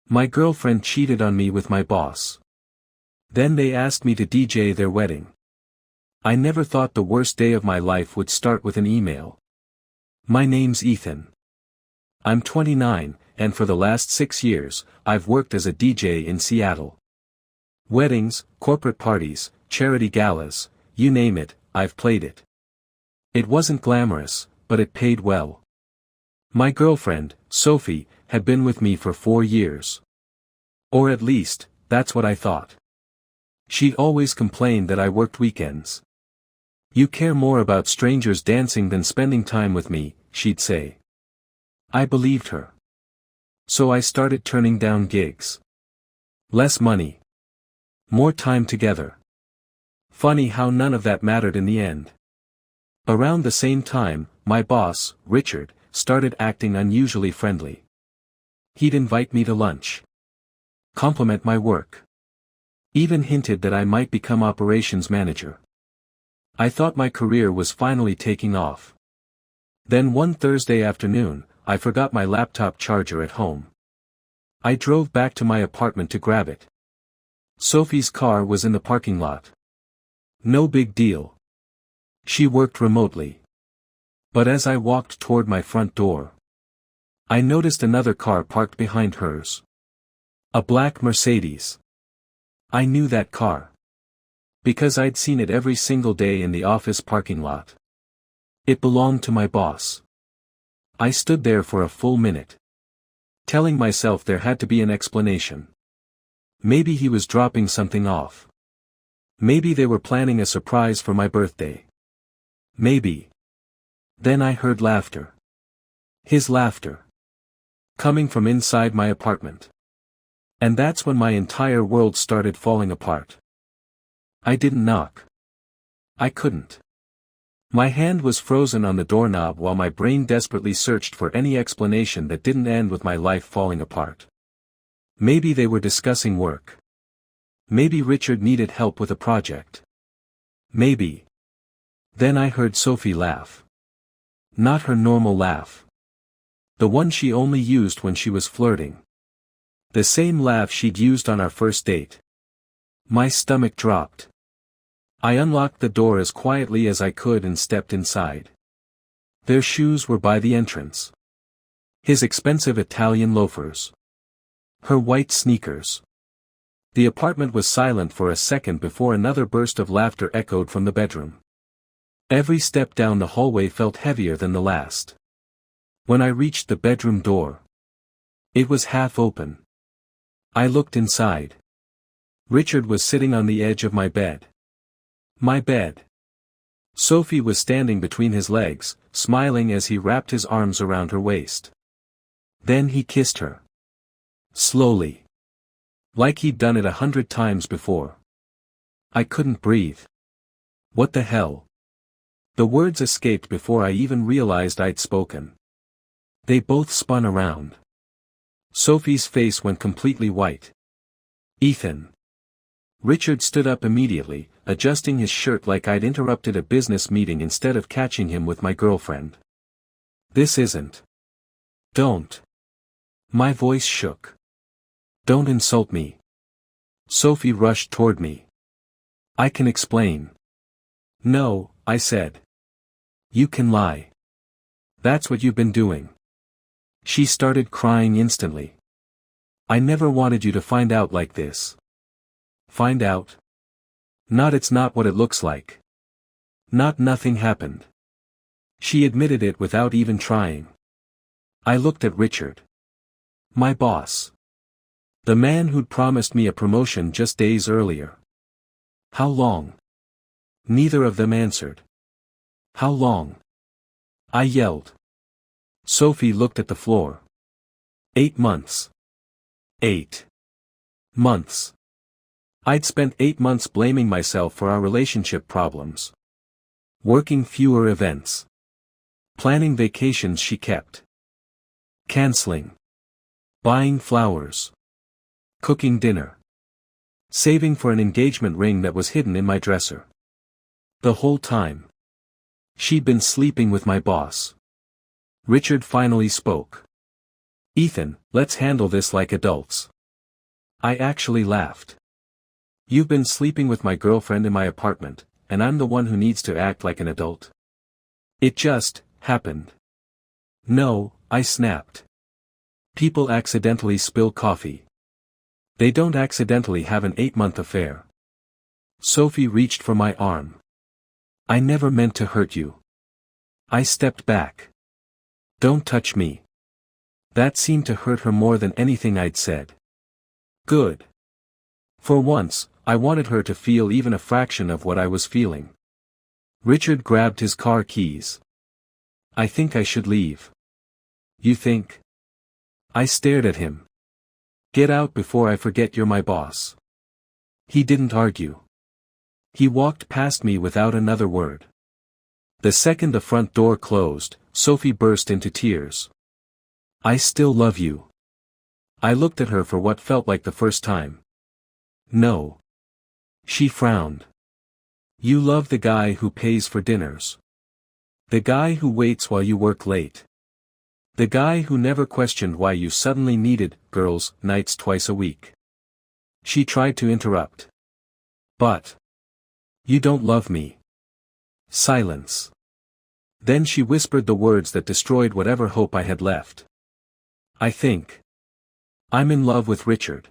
My girlfriend cheated on me with my boss. Then they asked me to DJ their wedding. I never thought the worst day of my life would start with an email. My name's Ethan. I'm 29, and for the last 6 years, I've worked as a DJ in Seattle. Weddings, corporate parties, charity galas, you name it, I've played it. It wasn't glamorous, but it paid well. My girlfriend, Sophie, had been with me for 4 years. Or at least, that's what I thought. She'd always complained that I worked weekends. You care more about strangers dancing than spending time with me, she'd say. I believed her. So I started turning down gigs. Less money. More time together. Funny how none of that mattered in the end. Around the same time, my boss, Richard, started acting unusually friendly. He'd invite me to lunch. Compliment my work. Even hinted that I might become operations manager. I thought my career was finally taking off. Then one Thursday afternoon, I forgot my laptop charger at home. I drove back to my apartment to grab it. Sophie's car was in the parking lot. No big deal. She worked remotely. But as I walked toward my front door, I noticed another car parked behind hers. A black Mercedes. I knew that car. Because I'd seen it every single day in the office parking lot. It belonged to my boss. I stood there for a full minute, telling myself there had to be an explanation. Maybe he was dropping something off. Maybe they were planning a surprise for my birthday. Maybe. Then I heard laughter. His laughter. Coming from inside my apartment. And that's when my entire world started falling apart. I didn't knock. I couldn't. My hand was frozen on the doorknob while my brain desperately searched for any explanation that didn't end with my life falling apart. Maybe they were discussing work. Maybe Richard needed help with a project. Maybe. Then I heard Sophie laugh. Not her normal laugh. The one she only used when she was flirting. The same laugh she'd used on our first date. My stomach dropped. I unlocked the door as quietly as I could and stepped inside. Their shoes were by the entrance. His expensive Italian loafers. Her white sneakers. The apartment was silent for a second before another burst of laughter echoed from the bedroom. Every step down the hallway felt heavier than the last. When I reached the bedroom door, it was half open. I looked inside. Richard was sitting on the edge of my bed. My bed. Sophie was standing between his legs, smiling as he wrapped his arms around her waist. Then he kissed her. Slowly. Like he'd done it 100 times before. I couldn't breathe. What the hell? The words escaped before I even realized I'd spoken. They both spun around. Sophie's face went completely white. Ethan. Richard stood up immediately, adjusting his shirt like I'd interrupted a business meeting instead of catching him with my girlfriend. This isn't. Don't. My voice shook. Don't insult me. Sophie rushed toward me. I can explain. No, I said. You can lie. That's what you've been doing. She started crying instantly. I never wanted you to find out like this. Find out? Not it's not what it looks like. Not nothing happened. She admitted it without even trying. I looked at Richard. My boss. The man who'd promised me a promotion just days earlier. How long? Neither of them answered. How long? I yelled. Sophie looked at the floor. 8 months. 8 months. I'd spent 8 months blaming myself for our relationship problems. Working fewer events. Planning vacations she kept. Canceling. Buying flowers. Cooking dinner. Saving for an engagement ring that was hidden in my dresser. The whole time. She'd been sleeping with my boss. Richard finally spoke. Ethan, let's handle this like adults. I actually laughed. You've been sleeping with my girlfriend in my apartment, and I'm the one who needs to act like an adult. It just happened. No, I snapped. People accidentally spill coffee. They don't accidentally have an 8-month affair. Sophie reached for my arm. I never meant to hurt you. I stepped back. Don't touch me. That seemed to hurt her more than anything I'd said. Good. For once, I wanted her to feel even a fraction of what I was feeling. Richard grabbed his car keys. I think I should leave. You think? I stared at him. Get out before I forget you're my boss. He didn't argue. He walked past me without another word. The second the front door closed, Sophie burst into tears. I still love you. I looked at her for what felt like the first time. No. She frowned. You love the guy who pays for dinners. The guy who waits while you work late. The guy who never questioned why you suddenly needed girls' nights twice a week. She tried to interrupt. But. You don't love me. Silence. Then she whispered the words that destroyed whatever hope I had left. I think. I'm in love with Richard.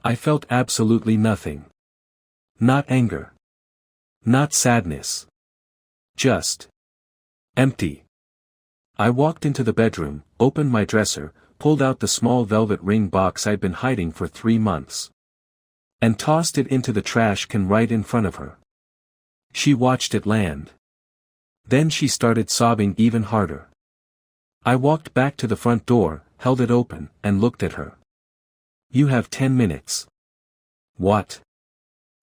I felt absolutely nothing. Not anger. Not sadness. Just. Empty. I walked into the bedroom, opened my dresser, pulled out the small velvet ring box I'd been hiding for 3 months. And tossed it into the trash can right in front of her. She watched it land. Then she started sobbing even harder. I walked back to the front door, held it open, and looked at her. You have 10 minutes. What?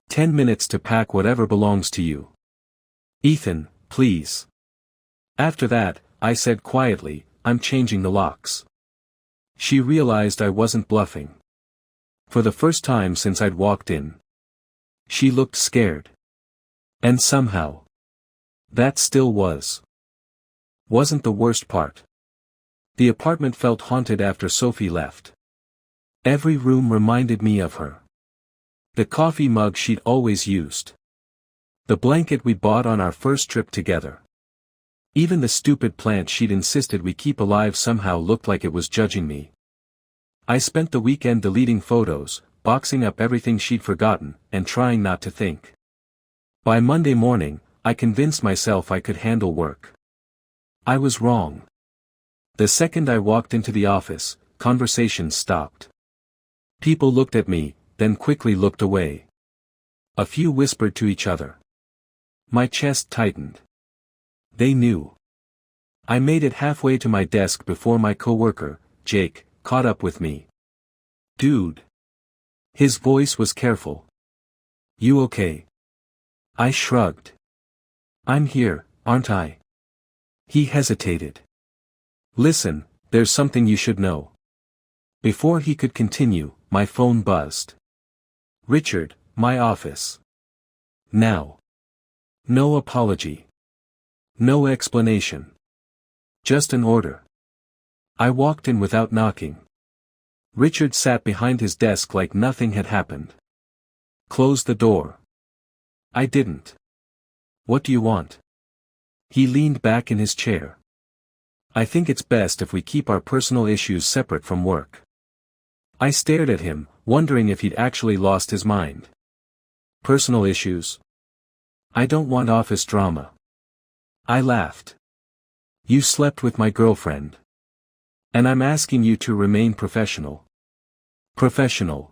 10 minutes to pack whatever belongs to you. Ethan, please. After that, I said quietly, I'm changing the locks. She realized I wasn't bluffing. For the first time since I'd walked in. She looked scared. And somehow. That still wasn't the worst part. The apartment felt haunted after Sophie left. Every room reminded me of her. The coffee mug she'd always used. The blanket we bought on our first trip together. Even the stupid plant she'd insisted we keep alive somehow looked like it was judging me. I spent the weekend deleting photos, boxing up everything she'd forgotten, and trying not to think. By Monday morning, I convinced myself I could handle work. I was wrong. The second I walked into the office, conversations stopped. People looked at me, then quickly looked away. A few whispered to each other. My chest tightened. They knew. I made it halfway to my desk before my coworker, Jake, caught up with me. Dude. His voice was careful. You okay? I shrugged. I'm here, aren't I? He hesitated. Listen, there's something you should know. Before he could continue, my phone buzzed. Richard, my office. Now. No apology. No explanation. Just an order. I walked in without knocking. Richard sat behind his desk like nothing had happened. Close the door. I didn't. What do you want? He leaned back in his chair. I think it's best if we keep our personal issues separate from work. I stared at him, wondering if he'd actually lost his mind. Personal issues? I don't want office drama. I laughed. You slept with my girlfriend. And I'm asking you to remain professional. Professional.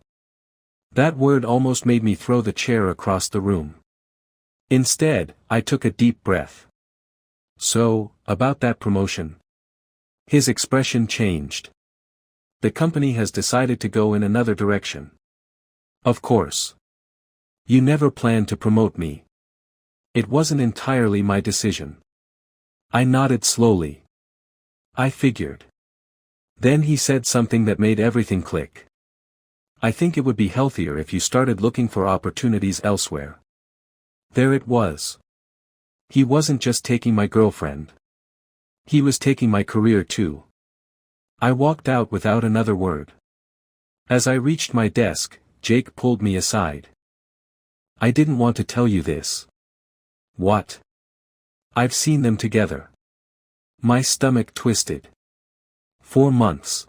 That word almost made me throw the chair across the room. Instead, I took a deep breath. So, about that promotion. His expression changed. The company has decided to go in another direction. Of course. You never planned to promote me. It wasn't entirely my decision. I nodded slowly. I figured. Then he said something that made everything click. I think it would be healthier if you started looking for opportunities elsewhere. There it was. He wasn't just taking my girlfriend. He was taking my career too. I walked out without another word. As I reached my desk, Jake pulled me aside. I didn't want to tell you this. What? I've seen them together. My stomach twisted. 4 months.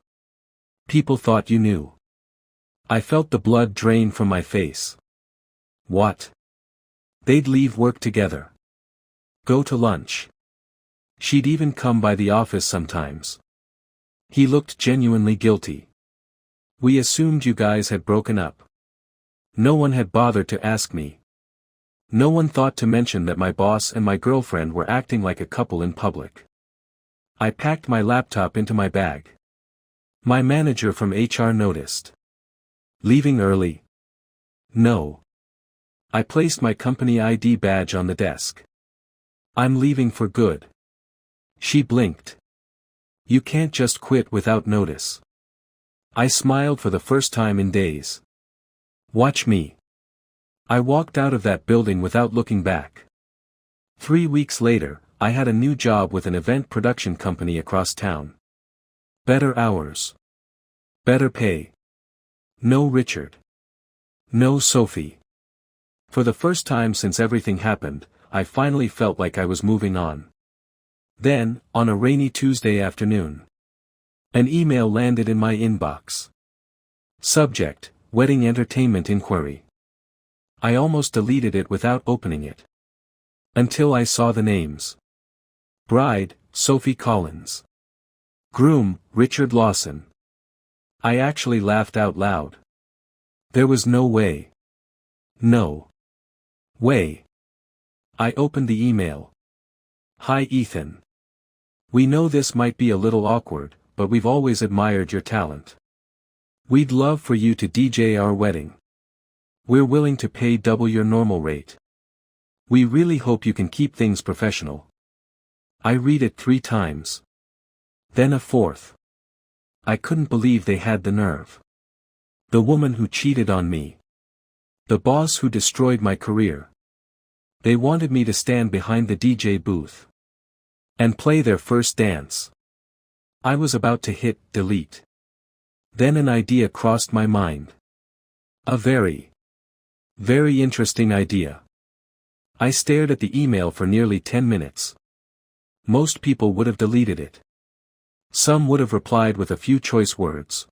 People thought you knew. I felt the blood drain from my face. What? They'd leave work together. Go to lunch. She'd even come by the office sometimes. He looked genuinely guilty. We assumed you guys had broken up. No one had bothered to ask me. No one thought to mention that my boss and my girlfriend were acting like a couple in public. I packed my laptop into my bag. My manager from HR noticed. Leaving early? No. I placed my company ID badge on the desk. I'm leaving for good. She blinked. You can't just quit without notice. I smiled for the first time in days. Watch me. I walked out of that building without looking back. 3 weeks later, I had a new job with an event production company across town. Better hours. Better pay. No Richard. No Sophie. For the first time since everything happened, I finally felt like I was moving on. Then, on a rainy Tuesday afternoon, an email landed in my inbox. Subject: Wedding Entertainment Inquiry. I almost deleted it without opening it. Until I saw the names. Bride, Sophie Collins. Groom, Richard Lawson. I actually laughed out loud. There was no way. No way. I opened the email. Hi Ethan. We know this might be a little awkward, but we've always admired your talent. We'd love for you to DJ our wedding. We're willing to pay double your normal rate. We really hope you can keep things professional. I read it 3 times. Then a 4th. I couldn't believe they had the nerve. The woman who cheated on me. The boss who destroyed my career. They wanted me to stand behind the DJ booth. And play their first dance. I was about to hit delete. Then an idea crossed my mind. A very interesting idea. I stared at the email for nearly 10 minutes. Most people would have deleted it. Some would have replied with a few choice words.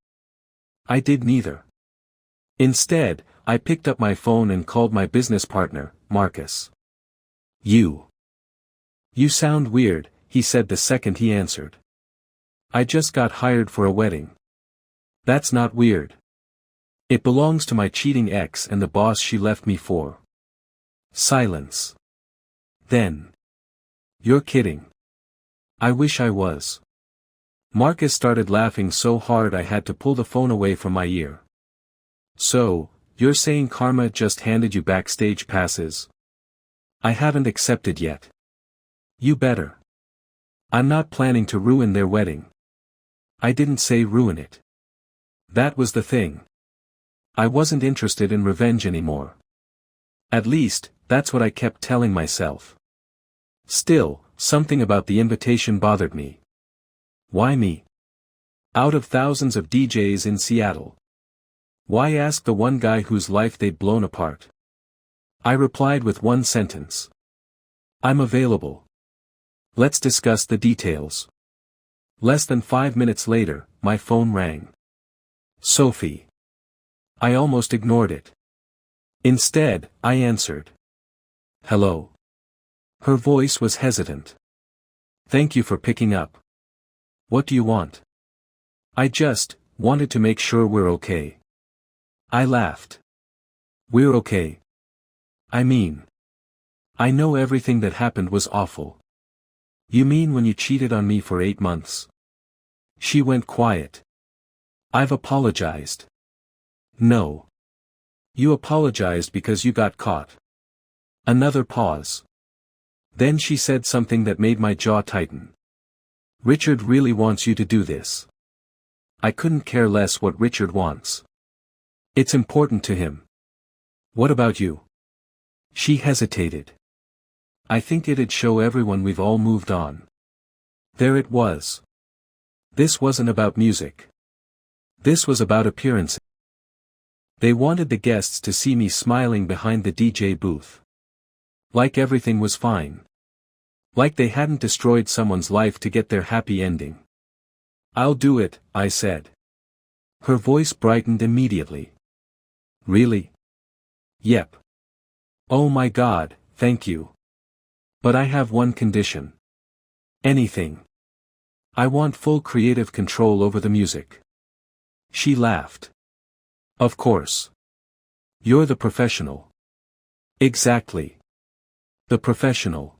I did neither. Instead, I picked up my phone and called my business partner, Marcus. You sound weird, he said the second he answered. I just got hired for a wedding. That's not weird. It belongs to my cheating ex and the boss she left me for. Silence. Then. You're kidding. I wish I was. Marcus started laughing so hard I had to pull the phone away from my ear. So, you're saying karma just handed you backstage passes? I haven't accepted yet. You better. I'm not planning to ruin their wedding. I didn't say ruin it. That was the thing. I wasn't interested in revenge anymore. At least, that's what I kept telling myself. Still, something about the invitation bothered me. Why me? Out of thousands of DJs in Seattle. Why ask the one guy whose life they'd blown apart? I replied with one sentence. I'm available. Let's discuss the details. Less than 5 minutes later, my phone rang. Sophie. I almost ignored it. Instead, I answered. Hello. Her voice was hesitant. Thank you for picking up. What do you want? I just wanted to make sure we're okay. I laughed. We're okay. I mean, I know everything that happened was awful. You mean when you cheated on me for 8 months? She went quiet. I've apologized. No. You apologized because you got caught. Another pause. Then she said something that made my jaw tighten. Richard really wants you to do this. I couldn't care less what Richard wants. It's important to him. What about you? She hesitated. I think it'd show everyone we've all moved on. There it was. This wasn't about music. This was about appearances. They wanted the guests to see me smiling behind the DJ booth. Like everything was fine. Like they hadn't destroyed someone's life to get their happy ending. "I'll do it," I said. Her voice brightened immediately. "Really?" "Yep." "Oh my God, thank you. But I have one condition." "Anything. I want full creative control over the music." She laughed. "Of course. You're the professional." "Exactly. The professional."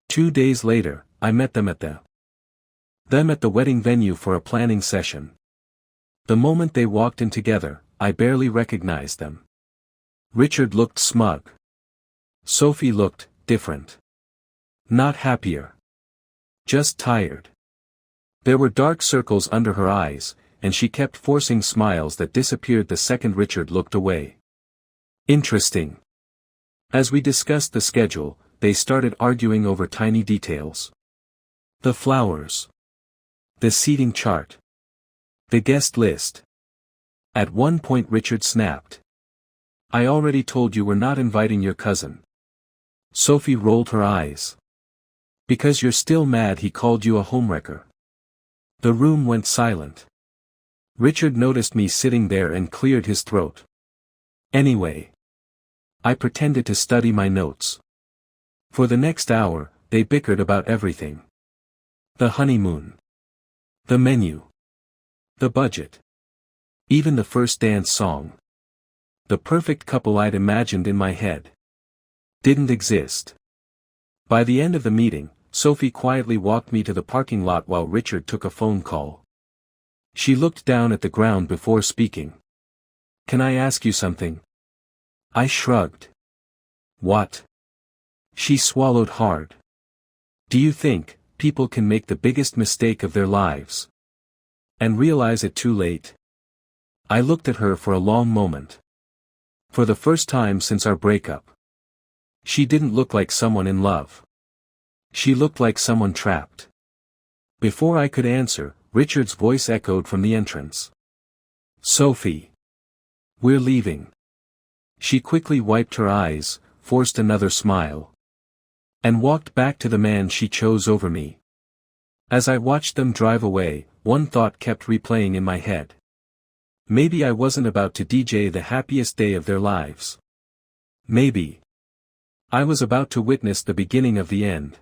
2 days later, I met them at the wedding venue for a planning session. The moment they walked in together, I barely recognized them. Richard looked smug. Sophie looked different. Not happier. Just tired. There were dark circles under her eyes, and she kept forcing smiles that disappeared the second Richard looked away. Interesting. As we discussed the schedule, they started arguing over tiny details. The flowers. The seating chart. The guest list. At one point Richard snapped. "I already told you we're not inviting your cousin." Sophie rolled her eyes. "Because you're still mad he called you a homewrecker." The room went silent. Richard noticed me sitting there and cleared his throat. Anyway. I pretended to study my notes. For the next hour, they bickered about everything. The honeymoon. The menu. The budget. Even the first dance song. The perfect couple I'd imagined in my head. Didn't exist. By the end of the meeting, Sophie quietly walked me to the parking lot while Richard took a phone call. She looked down at the ground before speaking. "Can I ask you something?" I shrugged. "What?" She swallowed hard. "Do you think people can make the biggest mistake of their lives and realize it too late?" I looked at her for a long moment. For the first time since our breakup. She didn't look like someone in love. She looked like someone trapped. Before I could answer, Richard's voice echoed from the entrance. "Sophie. We're leaving." She quickly wiped her eyes, forced another smile, and walked back to the man she chose over me. As I watched them drive away, one thought kept replaying in my head. Maybe I wasn't about to DJ the happiest day of their lives. Maybe I was about to witness the beginning of the end.